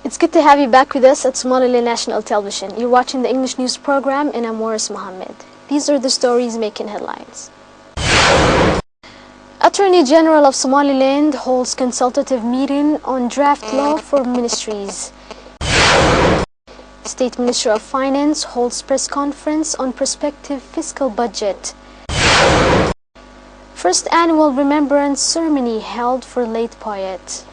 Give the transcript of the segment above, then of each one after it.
It's good to have you back with us at Somaliland National Television. You're watching the English news program and I'm Morris Mohammed. These are the stories making headlines. Attorney General of Somaliland holds consultative meeting on draft law for ministries. State Minister of Finance holds press conference on prospective fiscal budget. First annual remembrance ceremony held for late poet.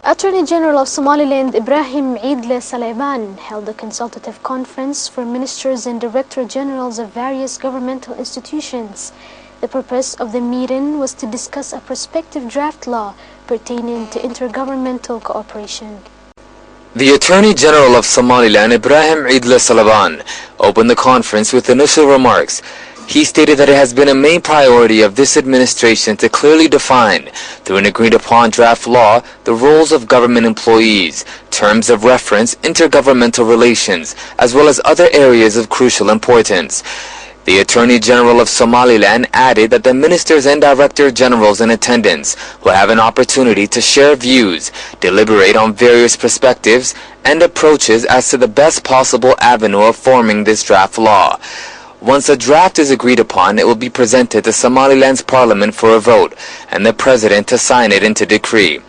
Attorney General of Somaliland Ibrahim Eidle Salaiban held a consultative conference for ministers and director generals of various governmental institutions. The purpose of the meeting was to discuss a prospective draft law pertaining to intergovernmental cooperation. The Attorney General of Somaliland Ibrahim Eidle Salaiban opened the conference with initial remarks. He stated that it has been a main priority of this administration to clearly define, through an agreed-upon draft law, the roles of government employees, terms of reference, intergovernmental relations, as well as other areas of crucial importance. The Attorney General of Somaliland added that the ministers and director generals in attendance will have an opportunity to share views, deliberate on various perspectives, and approaches as to the best possible avenue of forming this draft law. Once a draft is agreed upon, it will be presented to Somaliland's parliament for a vote, and the president to sign it into decree.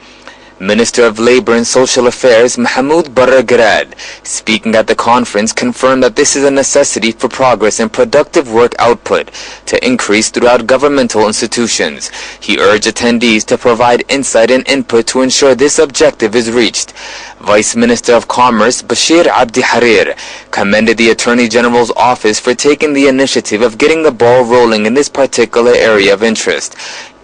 Minister of Labor and Social Affairs Mahmoud Barra Garad, speaking at the conference, confirmed that this is a necessity for progress and productive work output to increase throughout governmental institutions. He urged attendees to provide insight and input to ensure this objective is reached. Vice Minister of Commerce Bashir Abdi Harir commended the Attorney General's office for taking the initiative of getting the ball rolling in this particular area of interest.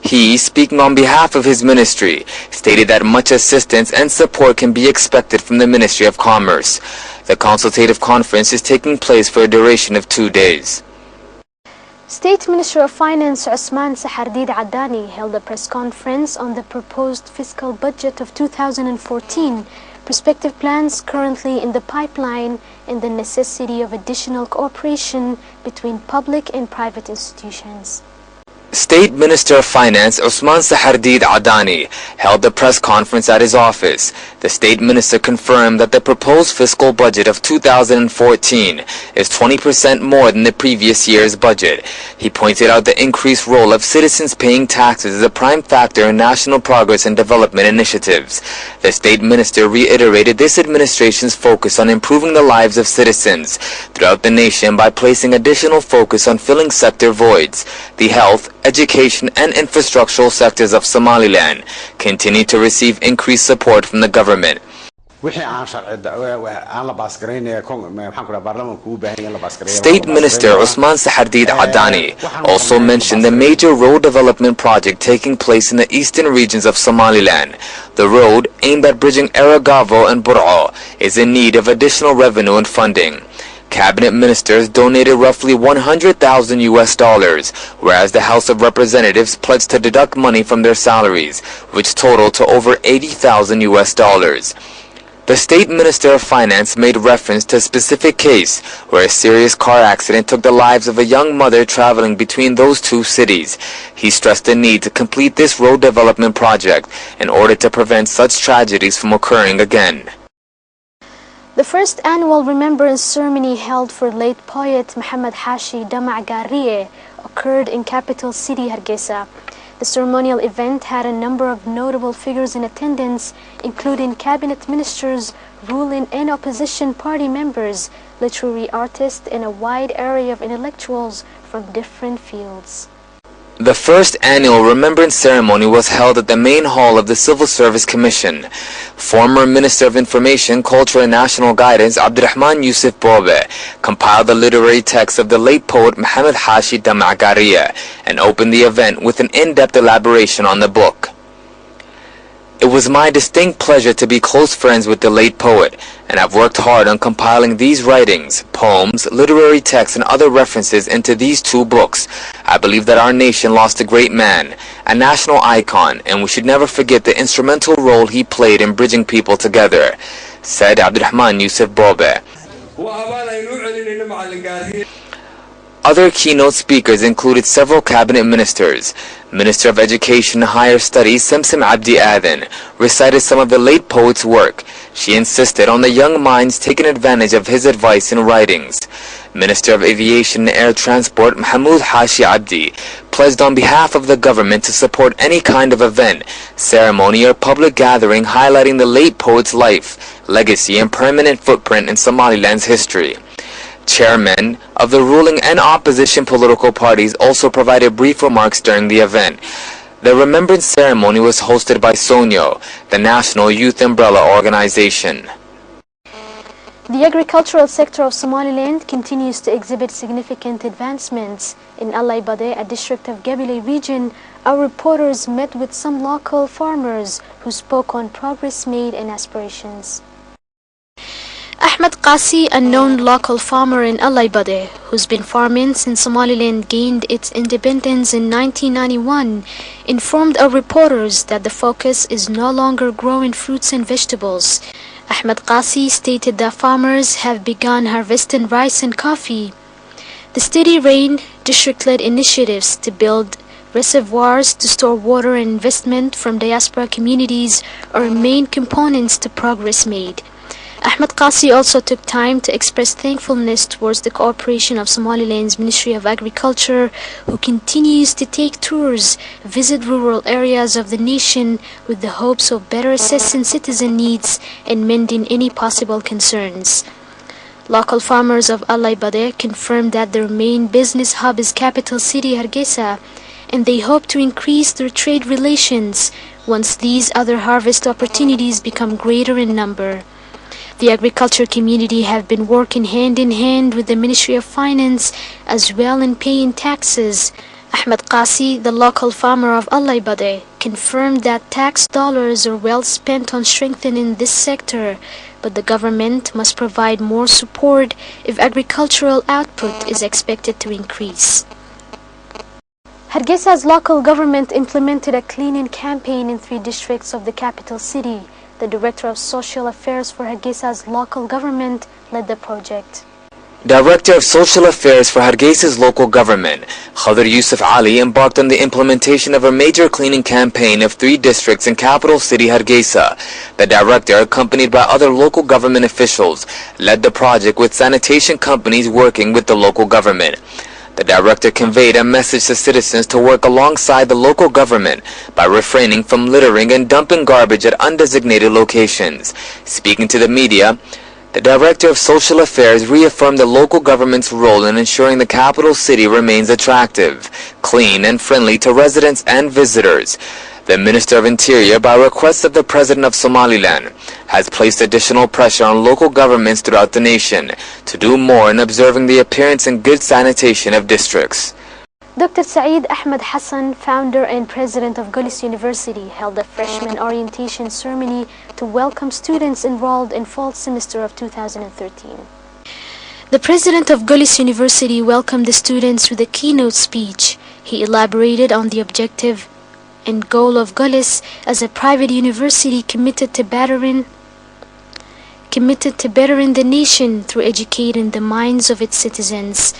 He, speaking on behalf of his ministry, stated that much assistance and support can be expected from the Ministry of Commerce. The consultative conference is taking place for a duration of 2 days. State Minister of Finance Usman Sahardid Adani held a press conference on the proposed fiscal budget of 2014, prospective plans currently in the pipeline, and the necessity of additional cooperation between public and private institutions. State Minister of Finance Usman Sahardid Adani held a press conference at his office. The State Minister confirmed that the proposed fiscal budget of 2014 is 20% more than the previous year's budget. He pointed out the increased role of citizens paying taxes as a prime factor in national progress and development initiatives. The State Minister reiterated this administration's focus on improving the lives of citizens throughout the nation by placing additional focus on filling sector voids. The health, education and infrastructural sectors of Somaliland continue to receive increased support from the government. State Minister Usman Sahardid Adani also mentioned the major road development project taking place in the eastern regions of Somaliland. The road, aimed at bridging Aragavo and Bur'o, is in need of additional revenue and funding. Cabinet ministers donated roughly $100,000, whereas the House of Representatives pledged to deduct money from their salaries, which totaled to over $80,000. The State Minister of Finance made reference to a specific case where a serious car accident took the lives of a young mother traveling between those two cities. He stressed the need to complete this road development project in order to prevent such tragedies from occurring again. The first annual remembrance ceremony held for late poet Muhammad Hashi Damac Garriye occurred in capital city Hargeisa. The ceremonial event had a number of notable figures in attendance, including cabinet ministers, ruling and opposition party members, literary artists, and a wide array of intellectuals from different fields. The first annual remembrance ceremony was held at the main hall of the Civil Service Commission. Former Minister of Information, Culture and National Guidance Abdurrahman Yusuf Bobe compiled the literary text of the late poet Muhammad Hashi Damac Garriye and opened the event with an in-depth elaboration on the book. It was my distinct pleasure to be close friends with the late poet, and I've worked hard on compiling these writings, poems, literary texts, and other references into these 2 books. I believe that our nation lost a great man, a national icon, and we should never forget the instrumental role he played in bridging people together, said Abdurrahman Yusuf Bobe. Other keynote speakers included several cabinet ministers. Minister of Education and Higher Studies Simsim Abdi Aden recited some of the late poet's work. She insisted on the young minds taking advantage of his advice and writings. Minister of Aviation and Air Transport Mahmoud Hashi Abdi pledged on behalf of the government to support any kind of event, ceremony or public gathering highlighting the late poet's life, legacy and permanent footprint in Somaliland's history. Chairmen of the ruling and opposition political parties also provided brief remarks during the event. The remembrance ceremony was hosted by SONYO, the National Youth Umbrella Organization. The agricultural sector of Somaliland continues to exhibit significant advancements. In Allaybade, a district of Gabile region, our reporters met with some local farmers who spoke on progress made and aspirations. Ahmed Qasi, a known local farmer in Allaybade, who's been farming since Somaliland gained its independence in 1991, informed our reporters that the focus is no longer growing fruits and vegetables. Ahmed Qasi stated that farmers have begun harvesting rice and coffee. The steady rain, district-led initiatives to build reservoirs to store water and investment from diaspora communities are main components to progress made. Ahmed Qasi also took time to express thankfulness towards the cooperation of Somaliland's Ministry of Agriculture, who continues to take tours, visit rural areas of the nation with the hopes of better assessing citizen needs and mending any possible concerns. Local farmers of Allaybade confirmed that their main business hub is capital city Hargeisa, and they hope to increase their trade relations once these other harvest opportunities become greater in number. The agriculture community have been working hand in hand with the Ministry of Finance as well in paying taxes. Ahmed Qasi, the local farmer of Allaybade, confirmed that tax dollars are well spent on strengthening this sector, but the government must provide more support if agricultural output is expected to increase. Hargeisa's local government implemented a cleaning campaign in 3 districts of the capital city. The Director of Social Affairs for Hargeisa's local government led the project. Director of Social Affairs for Hargeisa's local government, Khadr Yusuf Ali, embarked on the implementation of a major cleaning campaign of 3 districts in capital city Hargeisa. The director, accompanied by other local government officials, led the project with sanitation companies working with the local government. The director conveyed a message to citizens to work alongside the local government by refraining from littering and dumping garbage at undesignated locations. Speaking to the media, the Director of Social Affairs reaffirmed the local government's role in ensuring the capital city remains attractive, clean, and friendly to residents and visitors. The Minister of Interior, by request of the President of Somaliland, has placed additional pressure on local governments throughout the nation to do more in observing the appearance and good sanitation of districts. Dr. Saeed Ahmed Hassan, founder and president of Golis University, held a freshman orientation ceremony to welcome students enrolled in fall semester of 2013. The president of Golis University welcomed the students with a keynote speech. He elaborated on the objective and goal of Golis as a private university committed to bettering the nation through educating the minds of its citizens.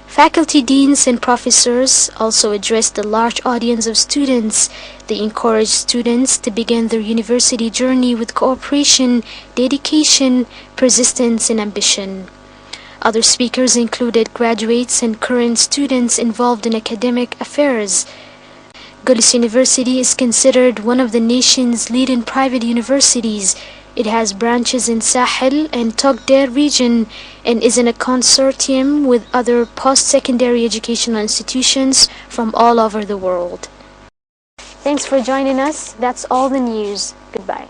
Faculty, deans, and professors also addressed the large audience of students. They encouraged students to begin their university journey with cooperation, dedication, persistence, and ambition. Other speakers included graduates and current students involved in academic affairs. Golis University is considered one of the nation's leading private universities. It has branches in Sahel and Togdel region and is in a consortium with other post-secondary educational institutions from all over the world. Thanks for joining us. That's all the news. Goodbye.